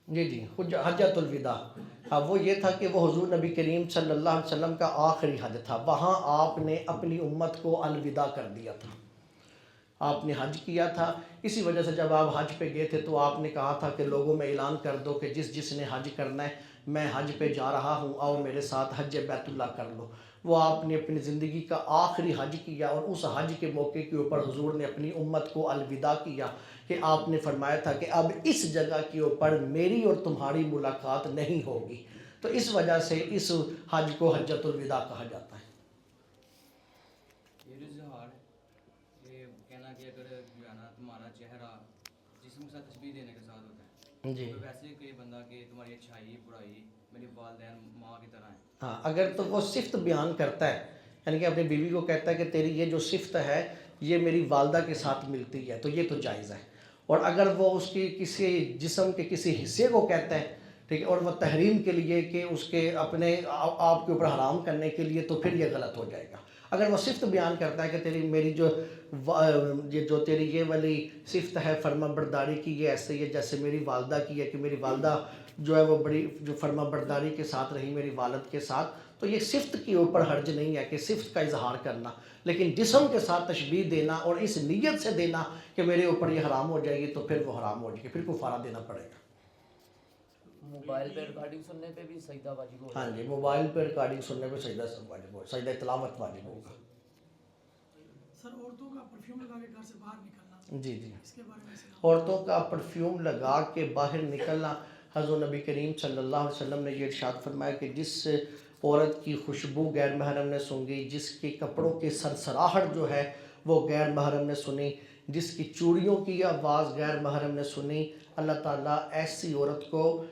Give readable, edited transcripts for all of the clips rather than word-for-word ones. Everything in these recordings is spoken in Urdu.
جی جی، حجۃ الوداع، ہاں وہ یہ تھا کہ وہ حضور نبی کریم صلی اللہ علیہ وسلم کا آخری حج تھا، وہاں آپ نے اپنی امت کو الوداع کر دیا تھا، آپ نے حج کیا تھا، اسی وجہ سے جب آپ حج پہ گئے تھے تو آپ نے کہا تھا کہ لوگوں میں اعلان کر دو کہ جس نے حج کرنا ہے میں حج پہ جا رہا ہوں، آؤ میرے ساتھ حج بیت اللہ کر لو۔ وہ آپ نے اپنی زندگی کا آخری حج کیا، اور اس حج کے موقع کے اوپر حضور نے اپنی امت کو الوداع کیا کہ آپ نے فرمایا تھا کہ اب اس جگہ کے اوپر میری اور تمہاری ملاقات نہیں ہوگی، تو اس وجہ سے اس حج کو حجۃ الوداع کہا جاتا ہے۔ یہ اظہار یہ کہنا کہ اگر جو ہے نا تمہارا چہرہ جسم کے ساتھ تشبیہ دینے کے ساتھ ہوتا ہے جی تو ویسے کہ بندہ کہ تمہاری اچھائی برائی میری والدین ماں کی طرح ہیں، ہاں، اگر تو وہ صفت بیان کرتا ہے، یعنی کہ اپنی بیوی کو کہتا ہے کہ تیری یہ جو صفت ہے یہ میری والدہ کے ساتھ ملتی ہے، تو یہ تو جائز ہے۔ اور اگر وہ اس کی کسی جسم کے کسی حصے کو کہتا ہے، ٹھیک ہے، اور وہ تحریم کے لیے کہ اس کے اپنے آپ کے اوپر حرام کرنے کے لیے، تو پھر یہ غلط ہو جائے گا۔ اگر وہ صفت بیان کرتا ہے کہ تیری میری جو تیری یہ والی صفت ہے فرما برداری کی، یہ ایسے ہی ہے جیسے میری والدہ کی ہے، کہ میری والدہ جو ہے وہ بڑی جو فرما برداری کے ساتھ رہی میری والد کے ساتھ، تو یہ صفت کے اوپر حرج نہیں ہے کہ صفت کا اظہار کرنا، لیکن جسم کے ساتھ تشبیہ دینا اور اس نیت سے دینا کہ میرے اوپر یہ حرام ہو جائے گی، تو پھر وہ حرام ہو جائے گی، پھر کفارہ دینا پڑے گا۔ موبائل پہ ریکارڈنگ سننے پہ بھی سجدہ واجب ہوگا؟ ہاں جی، موبائل پہ ریکارڈنگ سننے پہ سجدہ واجب ہوگا، سجدہ تلاوت واجب ہوگا۔ سر عورتوں کا پرفیوم لگا کے گھر سے باہر نکلنا، جی جی، اس کے بارے میں عورتوں کا پرفیوم لگا کے باہر نکلنا، حضور نبی کریم صلی اللہ علیہ وسلم نے یہ ارشاد فرمایا کہ جس عورت کی خوشبو غیر محرم نے سونگھی، جس کے کپڑوں کی سرسراہٹ جو ہے وہ غیر محرم نے سنی، جس کی چوڑیوں کی آواز غیر محرم نے سنی، اللہ تعالیٰ ایسی عورت کو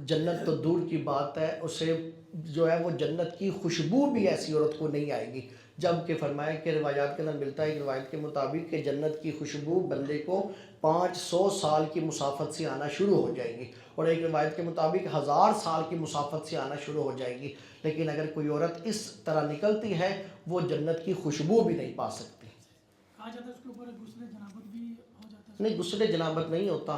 جنت تو دور کی بات ہے، اسے جو ہے وہ جنت کی خوشبو بھی ایسی عورت کو نہیں آئے گی، جبکہ فرمایا کہ روایات کے اندر ملتا ہے، ایک روایت کے مطابق کہ جنت کی خوشبو بندے کو 500 سال کی مسافت سے آنا شروع ہو جائے گی، اور ایک روایت کے مطابق 1000 سال کی مسافت سے آنا شروع ہو جائے گی، لیکن اگر کوئی عورت اس طرح نکلتی ہے وہ جنت کی خوشبو بھی نہیں پا سکتی۔ کہا جاتا ہے اس کے اوپر غسل جنابت بھی ہو جاتا ہے؟ نہیں، غسل جنابت نہیں ہوتا،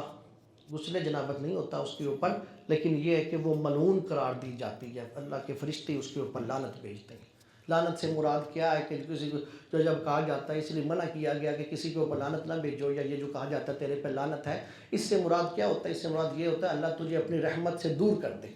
غسل جنابت نہیں ہوتا اس کے اوپر، لیکن یہ ہے کہ وہ ملعون قرار دی جاتی ہے، اللہ کے فرشتے اس کے اوپر لعنت بھیجتے ہیں۔ لعنت سے مراد کیا ہے کہ کسی کو جو جب کہا جاتا ہے، اس لیے منع کیا گیا کہ کسی کے اوپر لعنت نہ بھیجو، یا یہ جو کہا جاتا ہے تیرے پہ لعنت ہے، اس سے مراد کیا ہوتا ہے؟ اس سے مراد یہ ہوتا ہے اللہ تجھے اپنی رحمت سے دور کر دے،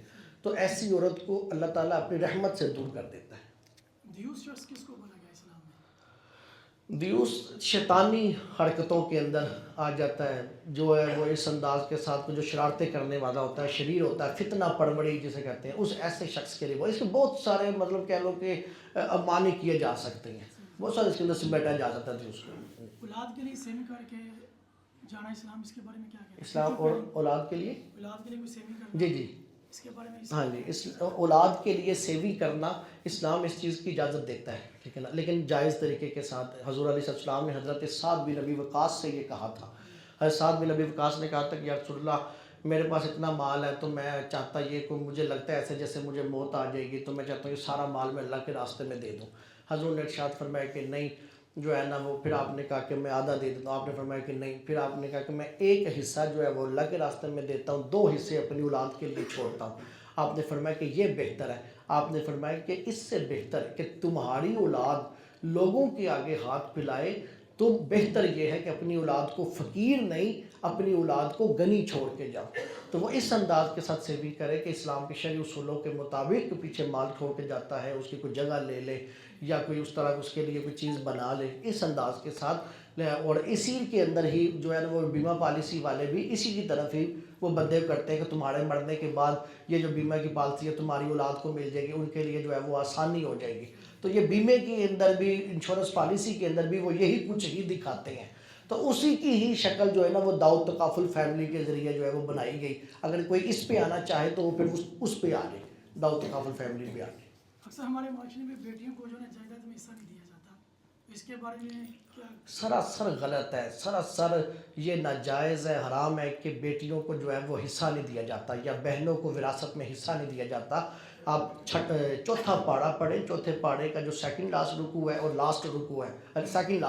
تو ایسی عورت کو اللہ تعالیٰ اپنی رحمت سے دور کر دیتا ہے۔ دیوس شخص کس کو بولا گیا اسلام میں؟ دیوس شیطانی حرکتوں کے اندر آ جاتا ہے، جو ہے وہ اس انداز کے ساتھ جو شرارتیں کرنے والا ہوتا ہے، شریر ہوتا ہے، فتنہ پروری جسے کہتے ہیں، اس ایسے شخص کے لیے وہ اس کے بہت سارے مطلب کہہ لو کہ معنی کیے جا سکتے ہیں، بہت سارے اس کے اندر سمیٹا جا سکتا ہے دیوس کو۔ اولاد کے لیے سیونگ کر کے جانا اسلام، اس کے بارے میں کیا کہتے ہیں؟ اسلام اور اولاد کے لیے، اولاد کے لیے کوئی سیونگ کرنا، جی جی، اس کے بارے میں ہاں جی، اس اولاد کے لیے سیونگ کرنا اسلام اس چیز کی اجازت دیتا ہے، ٹھیک ہے نا، لیکن جائز طریقے کے ساتھ۔ حضور علیہ السلام نے حضرت سعد بن ابی وقاص سے یہ کہا تھا، حضرت سعد بن ابی وقاص نے کہا تھا کہ یا رسول اللہ میرے پاس اتنا مال ہے، تو میں چاہتا یہ کہ مجھے لگتا ہے ایسے جیسے مجھے موت آ جائے گی، تو میں چاہتا ہوں یہ سارا مال میں اللہ کے راستے میں دے دوں۔ حضور نے ارشاد فرمایا کہ نہیں، جو ہے نا وہ، پھر آپ نے کہا کہ میں آدھا دے دیتا ہوں، آپ نے فرمایا کہ نہیں، پھر آپ نے کہا کہ میں ایک حصہ جو ہے وہ اللہ کے راستے میں دیتا ہوں، 2 حصے اپنی اولاد کے لیے چھوڑتا ہوں۔ آپ نے فرمایا کہ یہ بہتر ہے، آپ نے فرمایا کہ اس سے بہتر کہ تمہاری اولاد لوگوں کے آگے ہاتھ پھیلائے، تو بہتر یہ ہے کہ اپنی اولاد کو فقیر نہیں، اپنی اولاد کو غنی چھوڑ کے جاؤ۔ تو وہ اس انداز کے ساتھ سیوی کرے کہ اسلام کے شرعی اصولوں کے مطابق پیچھے مال چھوڑ کے جاتا ہے، اس کی کوئی جگہ لے لے یا کوئی اس طرح اس کے لیے کوئی چیز بنا لے، اس انداز کے ساتھ، اور اسی کے اندر ہی جو ہے نا وہ بیمہ پالیسی والے بھی اسی کی طرف ہی وہ بندے کرتے ہیں کہ تمہارے مرنے کے بعد یہ جو بیمہ کی پالیسی ہے تمہاری اولاد کو مل جائے گی، ان کے لیے جو ہے وہ آسانی ہو جائے گی۔ تو یہ بیمے کے اندر بھی، انشورنس پالیسی کے اندر بھی وہ یہی کچھ ہی دکھاتے ہیں، تو اسی کی ہی شکل جو ہے نا وہ داؤد تکافل فیملی کے ذریعے جو ہے وہ بنائی گئی۔ اگر کوئی اس پہ آنا چاہے تو وہ پھر اس پہ آ جائے، داؤد تکافل فیملی پہ آ جائے۔ اکثر ہمارے معاشرے میں بیٹیوں کو جو ہے جائیداد میں حصہ نہیں دیا جاتا، اس کے بارے میں کیا؟ سراسر غلط ہے، سراسر یہ ناجائز ہے، حرام ہے کہ بیٹیوں کو جو ہے وہ حصہ نہیں دیا جاتا، یا بہنوں کو وراثت میں حصہ نہیں دیا جاتا۔ آپ چوتھا پارہ پڑھیں، چوتھے پارے کا جو سیکنڈ لاسٹ رکوع ہے اور لاسٹ رکوع ہے، سیکنڈ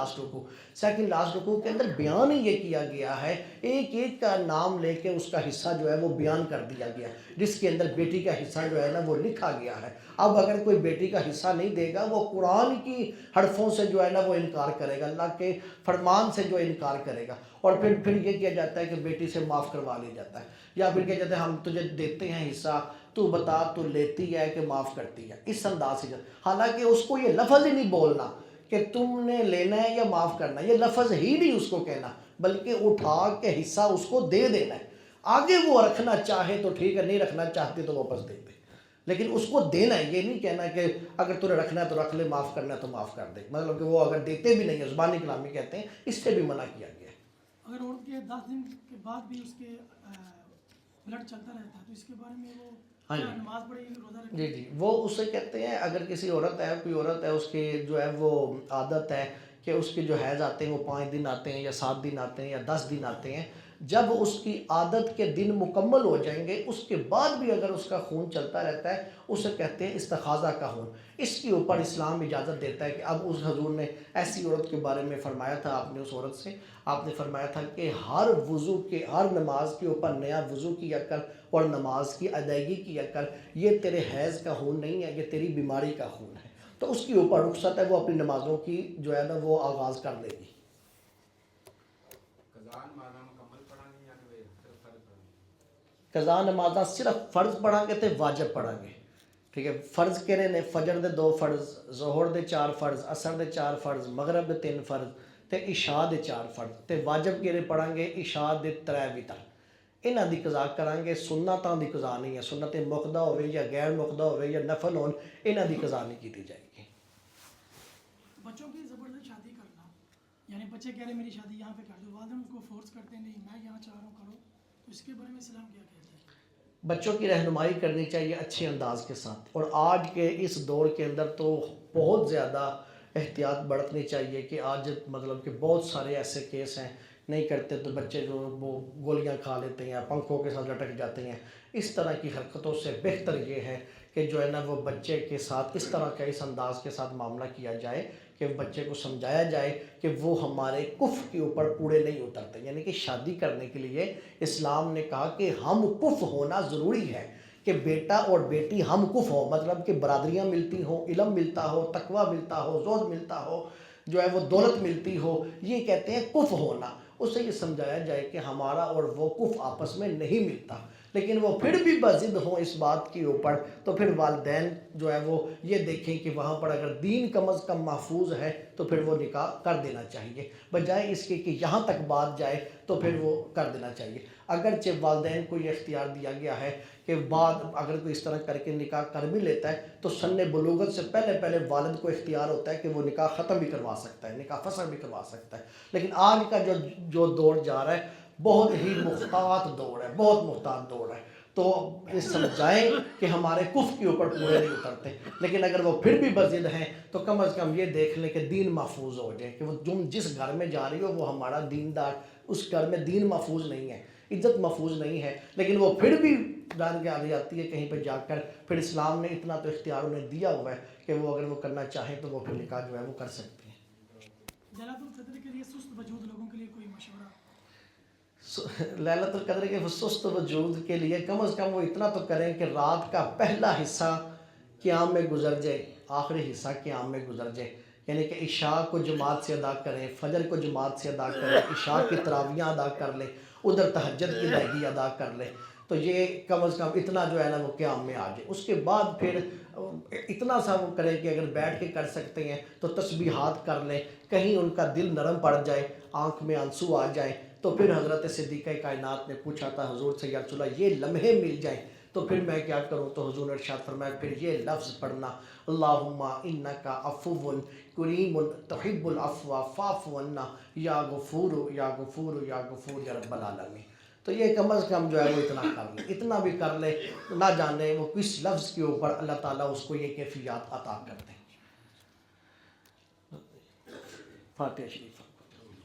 لاسٹ رکوع کے اندر بیان ہی یہ کیا گیا ہے، ایک ایک کا نام لے کے اس کا حصہ جو ہے وہ بیان کر دیا گیا، جس کے اندر بیٹی کا حصہ جو ہے نا وہ لکھا گیا ہے۔ اب اگر کوئی بیٹی کا حصہ نہیں دے گا، وہ قرآن کی حرفوں سے جو ہے نا وہ انکار کرے گا، اللہ کے فرمان سے جو انکار کرے گا، اور پھر یہ کیا جاتا ہے کہ بیٹی سے معاف کروا لیا جاتا ہے، یا پھر کیا جاتا ہے ہم تجھے دیتے ہیں حصہ، تو بتا تو لیتی ہے کہ معاف کرتی ہے، اس انداز سے۔ حالانکہ اس کو یہ لفظ ہی نہیں بولنا کہ تم نے لینا ہے یا معاف کرنا ہے، یہ لفظ ہی نہیں اس کو کہنا، بلکہ اٹھا کے حصہ اس کو دے دینا ہے۔ آگے وہ رکھنا چاہے تو ٹھیک ہے، نہیں رکھنا چاہتے تو واپس دے دے، لیکن اس کو دینا ہے، یہ نہیں کہنا کہ اگر تمہیں رکھنا ہے تو رکھ لے، معاف کرنا ہے تو معاف کر دے، مطلب کہ وہ اگر دیتے بھی نہیں ہیں، زبانی کلامی کہتے ہیں، اس سے بھی منع کیا گیا ہے۔ اگر عورت کے 10 دن کے بعد بھی اس کے بلڈ چلتا رہتا ہے تو اس کے بارے میں وہ ہاں جی، کیا نماز پڑھے گی، روزہ رکھے جی جی، وہ اسے کہتے ہیں اگر کسی عورت ہے، کوئی عورت ہے، اس کی جو ہے وہ عادت ہے کہ اس کے جو حیض آتے ہیں وہ 5 دن آتے ہیں یا 7 دن آتے ہیں یا 10 دن آتے ہیں، جب اس کی عادت کے دن مکمل ہو جائیں گے، اس کے بعد بھی اگر اس کا خون چلتا رہتا ہے، اسے کہتے ہیں استحاضہ کا خون۔ اس کے اوپر اسلام اجازت دیتا ہے کہ اب اس حضور نے ایسی عورت کے بارے میں فرمایا تھا، آپ نے اس عورت سے آپ نے فرمایا تھا کہ ہر نماز کے اوپر نیا وضو کیا کر اور نماز کی ادائیگی کیا کر، یہ تیرے حیض کا خون نہیں ہے، یہ تیری بیماری کا خون ہے، تو اس کے اوپر رخصت ہے، وہ اپنی نمازوں کی جو ہے نا وہ آغاز کر لے گی۔ قضا نمازاں صرف فرض پڑھا گے تے واجب پڑھا گے، ٹھیک ہے، فرض کہنے نے فجر دے 2 فرض، ظہر دے 4 فرض، عصر دے 4 فرض، مغرب دے 3 فرض تے عشاء دے 4 فرض، تے واجب کہنے پڑھیں گے عشاء دے 3 وتر، انہاں دی قضا کریں گے، سنتاں دی قضا نہیں ہے، سنت مقدہ ہوئے یا غیر مقدہ ہوئے یا نفل ہون، انہاں دی قضا نہیں کی جائے گی۔ بچوں کی زبردست شادی کرنا، یعنی بچے کہہ رہے ہیں میری شادی یہاں پہ کر دو، والدین اس کو فورس کرتے ہیں نہیں میں یہاں چاہ رہا ہوں کرو، تو اس کے بارے میں اسلام کیا کہتا ہے؟ بچوں کی رہنمائی کرنی چاہیے اچھے انداز کے ساتھ، اور آج کے اس دور کے اندر تو بہت زیادہ احتیاط برتنی چاہیے کہ آج مطلب کہ بہت سارے ایسے کیس ہیں، نہیں کرتے تو بچے جو وہ گولیاں کھا لیتے ہیں، پنکھوں کے ساتھ لٹک جاتے ہیں۔ اس طرح کی حرکتوں سے بہتر یہ ہے کہ جو ہے نا وہ بچے کے ساتھ اس طرح کا اس انداز کے ساتھ معاملہ کیا جائے کہ بچے کو سمجھایا جائے کہ وہ ہمارے کفر کے اوپر پورے نہیں اترتے، یعنی کہ شادی کرنے کے لیے اسلام نے کہا کہ ہم کف ہونا ضروری ہے، کہ بیٹا اور بیٹی ہم کف ہو، مطلب کہ برادریاں ملتی ہوں، علم ملتا ہو، تقوی ملتا ہو، زہد ملتا ہو، جو ہے وہ دولت ملتی ہو، یہ کہتے ہیں کف ہونا۔ اسے یہ سمجھایا جائے کہ ہمارا اور وہ کف آپس میں نہیں ملتا، لیکن وہ پھر بھی بضد ہوں اس بات کے اوپر، تو پھر والدین جو ہے وہ یہ دیکھیں کہ وہاں پر اگر دین کم از کم محفوظ ہے تو پھر وہ نکاح کر دینا چاہیے، بجائے اس کے کہ یہاں تک بات جائے تو پھر وہ کر دینا چاہیے۔ اگرچہ والدین کو یہ اختیار دیا گیا ہے کہ بعد اگر کوئی اس طرح کر کے نکاح کر بھی لیتا ہے تو سن بلوغت سے پہلے والد کو اختیار ہوتا ہے کہ وہ نکاح ختم بھی کروا سکتا ہے، نکاح فسخ بھی کروا سکتا ہے، لیکن آج کا جو دور جا رہا ہے بہت ہی محتاط دور ہے، بہت محتاط دور ہے، تو یہ سمجھائیں کہ ہمارے کفر کے اوپر پورے نہیں اترتے، لیکن اگر وہ پھر بھی بضد ہیں تو کم از کم یہ دیکھ لیں کہ دین محفوظ ہو جائے، کہ وہ جس گھر میں جا رہی ہو وہ ہمارا دیندار، اس گھر میں دین محفوظ نہیں ہے، عزت محفوظ نہیں ہے، لیکن وہ پھر بھی جان کے آگے آتی ہے کہیں پہ جا کر، پھر اسلام نے اتنا تو اختیار انہیں دیا ہوا ہے کہ وہ اگر وہ کرنا چاہیں تو وہ پھر نکاح جو ہے وہ کر سکتے ہیں۔ لیلۃ القدر کے لیے سست وجود لوگوں کے لیے کوئی مشورہ؟ لیلۃ القدر کے سست وجود کے لیے کم از کم وہ اتنا تو کریں کہ رات کا پہلا حصہ قیام میں گزر جائے، آخری حصہ قیام میں گزر جائے، یعنی کہ عشاء کو جماعت سے ادا کریں، فجر کو جماعت سے ادا کریں، عشاء کی تراویحاں ادا کر لیں، ادھر تہجد کی ادائیگی ادا کر لیں، تو یہ کم از کم اتنا جو ہے نا وہ قیام میں آ جائے۔ اس کے بعد پھر اتنا سا وہ کریں کہ اگر بیٹھ کے کر سکتے ہیں تو تسبیحات کر لیں، کہیں ان کا دل نرم پڑ جائے، آنکھ میں آنسو آ جائیں، تو پھر حضرت صدیقہ کائنات نے پوچھا تھا حضور سے یا رسول اللہ یہ لمحے مل جائیں تو پھر میں کیا کروں، تو حضور نے ارشاد فرمایا پھر یہ لفظ پڑھنا، اللہم انکا عفو کریم تحب العفو فاعف عنا یا غفور یا غفور یا غفور یا رب العالمین۔ تو یہ کم از کم جو ہے وہ اتنا کر لے، اتنا بھی کر لے، نہ جانے وہ کس لفظ کے اوپر اللہ تعالیٰ اس کو یہ کیفیات عطا کر دیں۔ فاتحہ شریف۔